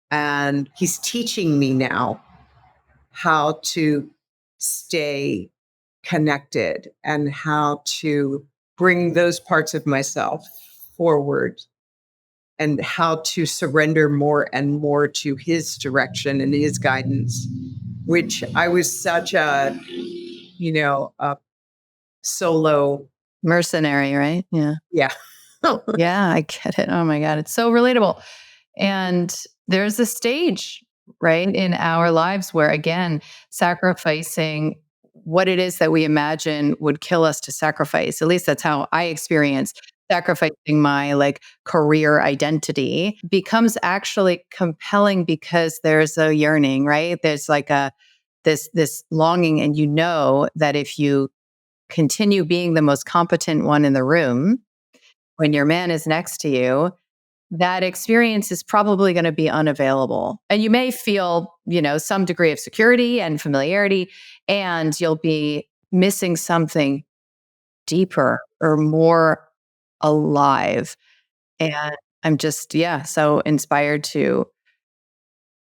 And he's teaching me now how to stay connected and how to bring those parts of myself forward and how to surrender more and more to his direction and his guidance, which I was such a solo Mercenary, right? Yeah. Yeah. Yeah, I get it. Oh my God. It's so relatable. And there's a stage, right, in our lives where, again, sacrificing what it is that we imagine would kill us to sacrifice. At least that's how I experience sacrificing my career identity becomes actually compelling because there's a yearning, right? There's this longing, and that if you continue being the most competent one in the room when your man is next to you, that experience is probably going to be unavailable. And you may feel, some degree of security and familiarity, and you'll be missing something deeper or more alive. And I'm just, so inspired to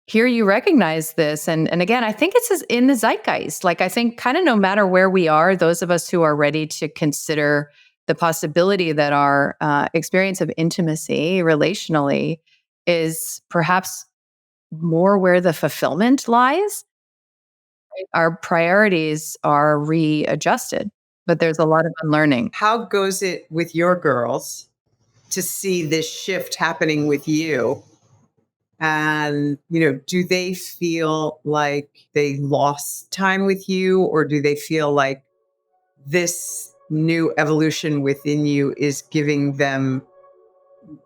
hear you recognize this. And again, I think it's in the zeitgeist. I think kind of no matter where we are, those of us who are ready to consider the possibility that our experience of intimacy relationally is perhaps more where the fulfillment lies. Our priorities are readjusted, but there's a lot of unlearning. How goes it with your girls to see this shift happening with you? And, do they feel like they lost time with you, or do they feel like this new evolution within you is giving them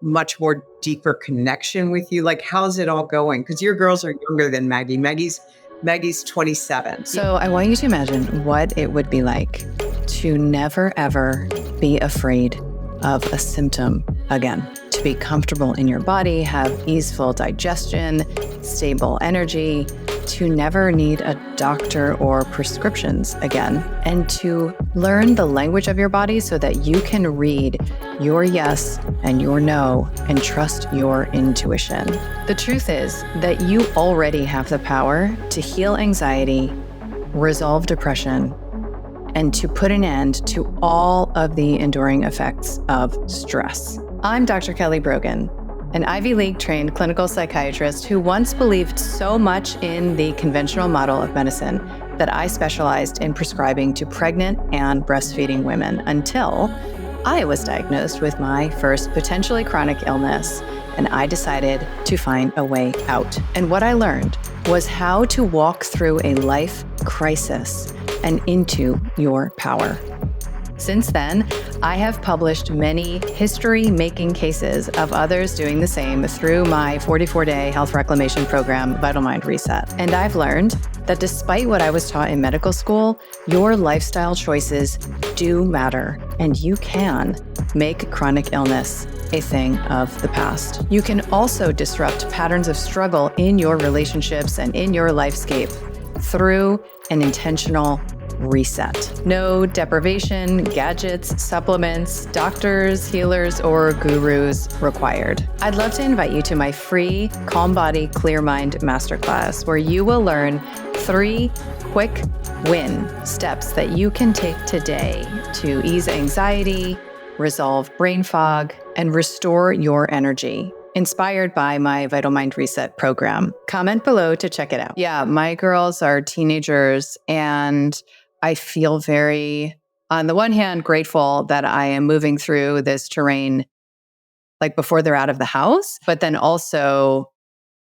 much more deeper connection with you? How's it all going? Because your girls are younger than Maggie. Maggie's 27. So I want you to imagine what it would be like to never, ever be afraid of a symptom again. To be comfortable in your body, have easeful digestion, stable energy, to never need a doctor or prescriptions again, and to learn the language of your body so that you can read your yes and your no and trust your intuition. The truth is that you already have the power to heal anxiety, resolve depression, and to put an end to all of the enduring effects of stress. I'm Dr. Kelly Brogan, an Ivy League trained clinical psychiatrist who once believed so much in the conventional model of medicine that I specialized in prescribing to pregnant and breastfeeding women until I was diagnosed with my first potentially chronic illness, and I decided to find a way out. And what I learned was how to walk through a life crisis and into your power. Since then, I have published many history-making cases of others doing the same through my 44-day health reclamation program, Vital Mind Reset. And I've learned that despite what I was taught in medical school, your lifestyle choices do matter, and you can make chronic illness a thing of the past. You can also disrupt patterns of struggle in your relationships and in your lifescape through an intentional reset. No deprivation, gadgets, supplements, doctors, healers, or gurus required. I'd love to invite you to my free Calm Body, Clear Mind Masterclass, where you will learn 3 quick win steps that you can take today to ease anxiety, resolve brain fog, and restore your energy. Inspired by my Vital Mind Reset program. Comment below to check it out. Yeah, my girls are teenagers, and I feel very, on the one hand, grateful that I am moving through this terrain like before they're out of the house, but then also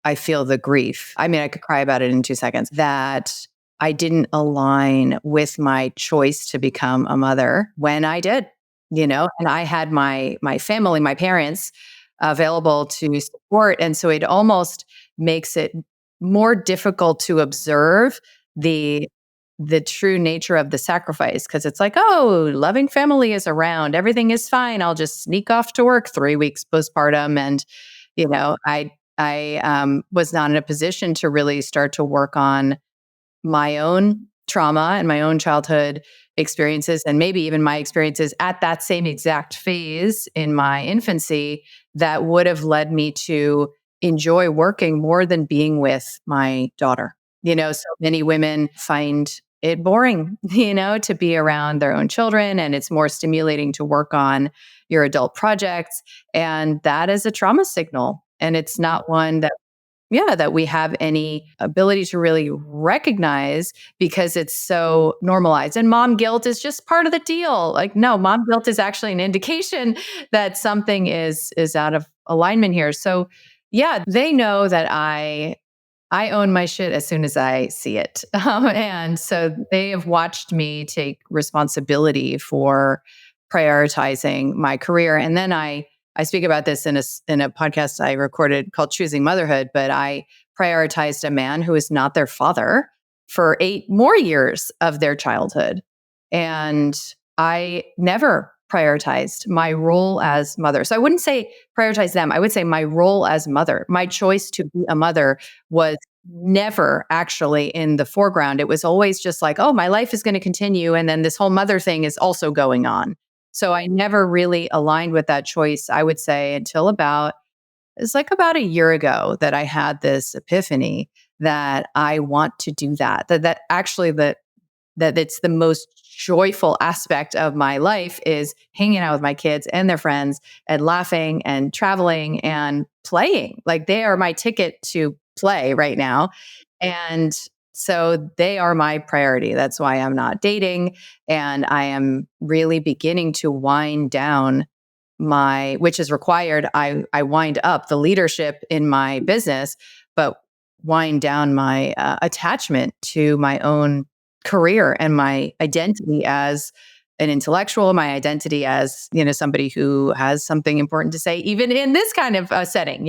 I feel the grief. I mean, I could cry about it in 2 seconds, that I didn't align with my choice to become a mother when I did, and I had my family, my parents available to support. And so it almost makes it more difficult to observe the true nature of the sacrifice, because it's like, oh, loving family is around, everything is fine, I'll just sneak off to work 3 weeks postpartum. And I was not in a position to really start to work on my own trauma and my own childhood experiences, and maybe even my experiences at that same exact phase in my infancy that would have led me to enjoy working more than being with my daughter. So many women find it boring, to be around their own children, and it's more stimulating to work on your adult projects. And that is a trauma signal. And it's not one that we have any ability to really recognize because it's so normalized. And mom guilt is just part of the deal. Like, no, mom guilt is actually an indication that something is out of alignment here. So yeah, they know that I own my shit as soon as I see it. And so they have watched me take responsibility for prioritizing my career. And then I speak about this in a podcast I recorded called Choosing Motherhood, but I prioritized a man who is not their father for 8 more years of their childhood. And I never prioritized my role as mother. So I wouldn't say prioritize them. I would say my role as mother, my choice to be a mother was never actually in the foreground. It was always just like, oh, my life is going to continue. And then this whole mother thing is also going on. So I never really aligned with that choice, I would say, until it's like about a year ago that I had this epiphany that I want to do that actually that it's the most joyful aspect of my life is hanging out with my kids and their friends and laughing and traveling and playing. Like, they are my ticket to play right now. And so they are my priority. That's why I'm not dating. And I am really beginning to wind down which is required. I wind up the leadership in my business, but wind down my attachment to my own career and my identity as an intellectual, my identity as, somebody who has something important to say, even in this kind of setting.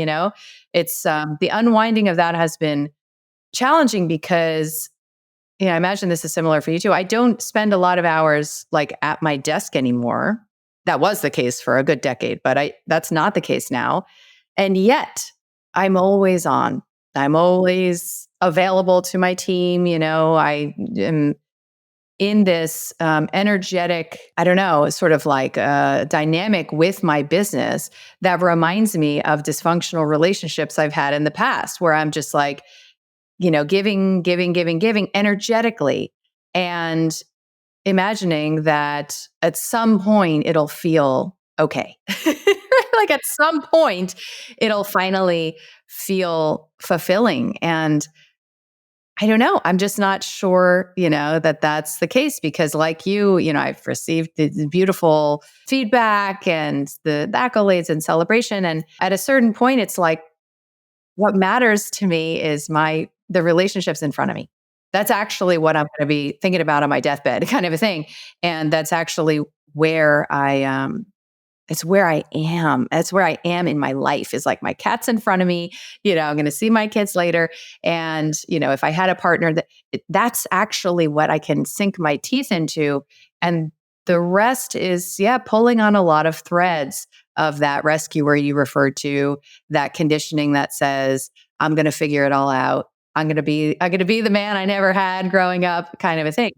It's the unwinding of that has been challenging because, I imagine this is similar for you too. I don't spend a lot of hours like at my desk anymore. That was the case for a good decade, but that's not the case now. And yet I'm always on. I'm always available to my team. I am in this energetic, I don't know, sort of like dynamic with my business that reminds me of dysfunctional relationships I've had in the past, where I'm just like, giving energetically, and imagining that at some point it'll feel okay. Like at some point it'll finally feel fulfilling. And I don't know. I'm just not sure, that that's the case because like I've received the beautiful feedback and the accolades and celebration. And at a certain point, it's like, what matters to me is the relationships in front of me. That's actually what I'm going to be thinking about on my deathbed kind of a thing. And that's actually where it's where I am. That's where I am in my life is like my cat's in front of me. I'm going to see my kids later. And, if I had a partner that's actually what I can sink my teeth into. And the rest is, pulling on a lot of threads of that rescuer you referred to, that conditioning that says, I'm going to figure it all out. I'm going to be the man I never had growing up kind of a thing.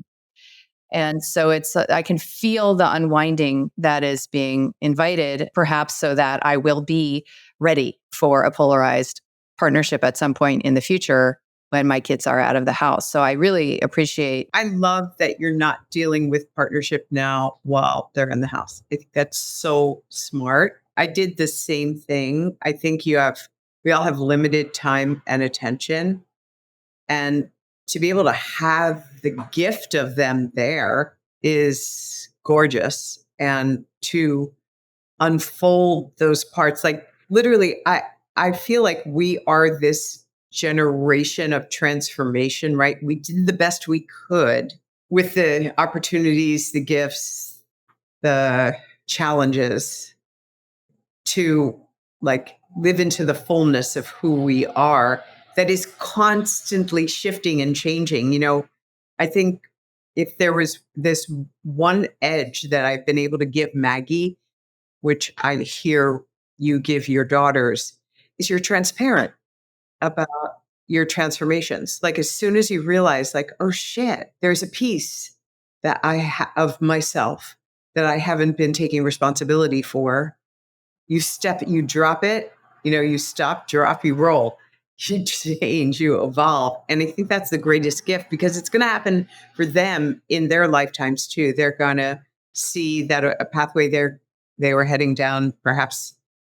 And so I can feel the unwinding that is being invited, perhaps so that I will be ready for a polarized partnership at some point in the future when my kids are out of the house. So I really appreciate. I love that you're not dealing with partnership now while they're in the house. I think that's so smart. I did the same thing. I think we all have limited time and attention. And to be able to have the gift of them there is gorgeous. And to unfold those parts, like literally, I feel like we are this generation of transformation, right? We did the best we could with the opportunities, the gifts, the challenges to like live into the fullness of who we are that is constantly shifting and changing. I think if there was this one edge that I've been able to give Maggie, which I hear you give your daughters, is you're transparent about your transformations. Like as soon as you realize like, oh shit, there's a piece that of myself that I haven't been taking responsibility for. You drop it, you stop, drop, you roll, you change, you evolve. And I think that's the greatest gift because it's going to happen for them in their lifetimes too. They're going to see that a pathway they were heading down perhaps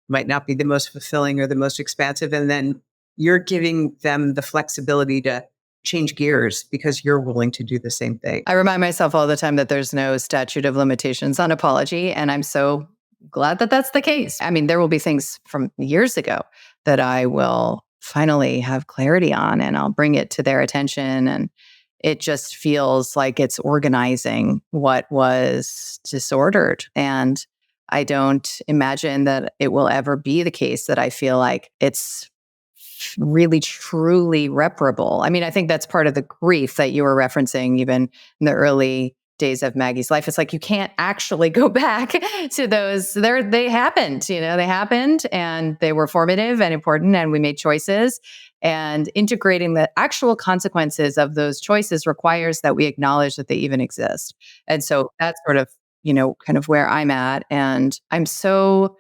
might not be the most fulfilling or the most expansive. And then you're giving them the flexibility to change gears because you're willing to do the same thing. I remind myself all the time that there's no statute of limitations on apology. And I'm so glad that that's the case. I mean, there will be things from years ago that I will finally have clarity on and I'll bring it to their attention. And it just feels like it's organizing what was disordered. And I don't imagine that it will ever be the case that I feel like it's really truly reparable. I mean, I think that's part of the grief that you were referencing even in the early days of Maggie's life. It's like you can't actually go back to those. They happened, they happened and they were formative and important and we made choices. And integrating the actual consequences of those choices requires that we acknowledge that they even exist. And so that's sort of, kind of where I'm at. And I'm so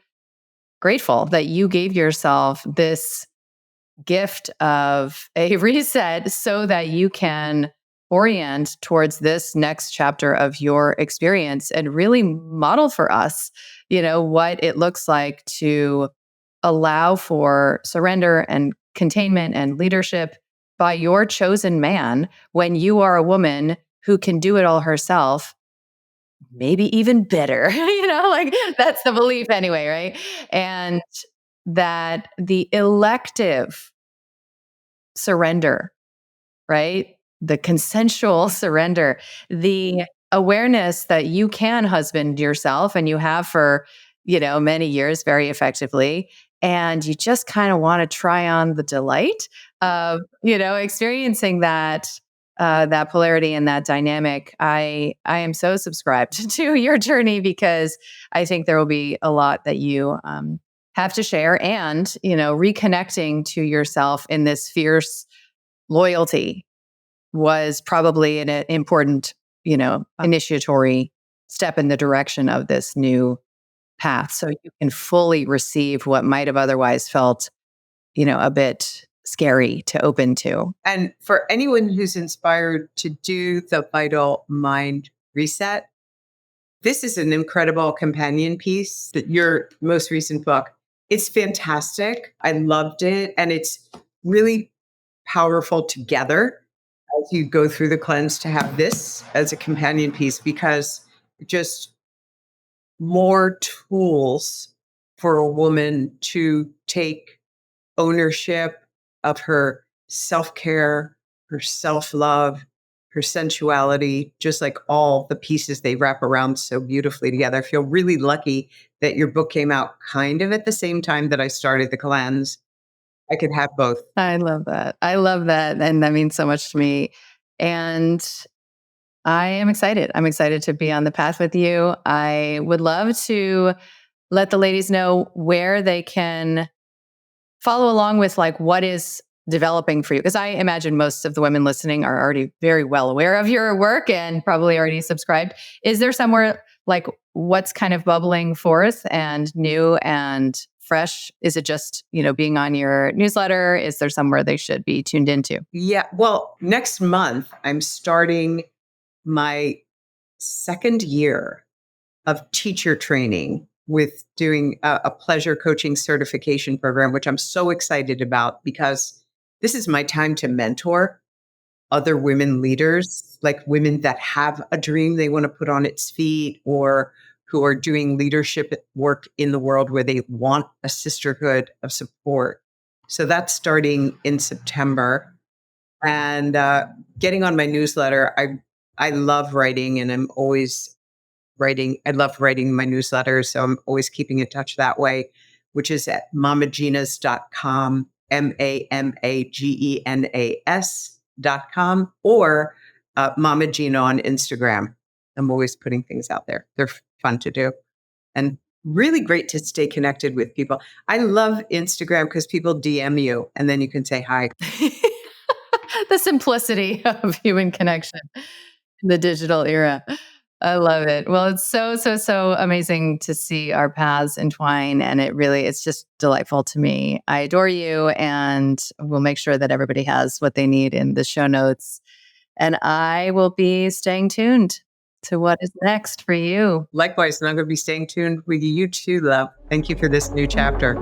grateful that you gave yourself this gift of a reset so that you can orient towards this next chapter of your experience and really model for us, what it looks like to allow for surrender and containment and leadership by your chosen man when you are a woman who can do it all herself, maybe even better, like that's the belief anyway, right? And that the elective surrender, right? The consensual surrender, the awareness that you can husband yourself and you have for, many years very effectively. And you just kind of want to try on the delight of, experiencing that polarity and that dynamic. I am so subscribed to your journey because I think there will be a lot that you have to share and, reconnecting to yourself in this fierce loyalty was probably an important, initiatory step in the direction of this new path. So you can fully receive what might have otherwise felt, a bit scary to open to. And for anyone who's inspired to do the Vital Mind Reset, this is an incredible companion piece that your most recent book. It's fantastic. I loved it. And it's really powerful together. as you go through the cleanse to have this as a companion piece, because just more tools for a woman to take ownership of her self-care, her self-love, her sensuality, just like all the pieces they wrap around so beautifully together. I feel really lucky that your book came out kind of at the same time that I started the cleanse. I could have both. I love that. I love that. And that means so much to me. And I am excited. I'm excited to be on the path with you. I would love to let the ladies know where they can follow along with like what is developing for you. Because I imagine most of the women listening are already very well aware of your work and probably already subscribed. Is there somewhere like what's kind of bubbling forth and new and fresh? Is it just, being on your newsletter? Is there somewhere they should be tuned into? Yeah. Well, next month, I'm starting my second year of teacher training with doing a pleasure coaching certification program, which I'm so excited about because this is my time to mentor other women leaders, like women that have a dream they want to put on its feet or who are doing leadership work in the world where they want a sisterhood of support. So that's starting in September. And getting on my newsletter, I love writing and I'm always writing. I love writing my newsletters. So I'm always keeping in touch that way, which is at mamagenas.com, MAMAGENAS.com, or Mama Gena on Instagram. I'm always putting things out there. They're fun to do and really great to stay connected with people. I love Instagram because people DM you and then you can say hi. The simplicity of human connection in the digital era. I love it. Well, it's so, so, so amazing to see our paths entwine. And it's just delightful to me. I adore you. And we'll make sure that everybody has what they need in the show notes. And I will be staying tuned to what is next for you. Likewise, and I'm going to be staying tuned with you too, love. Thank you for this new chapter.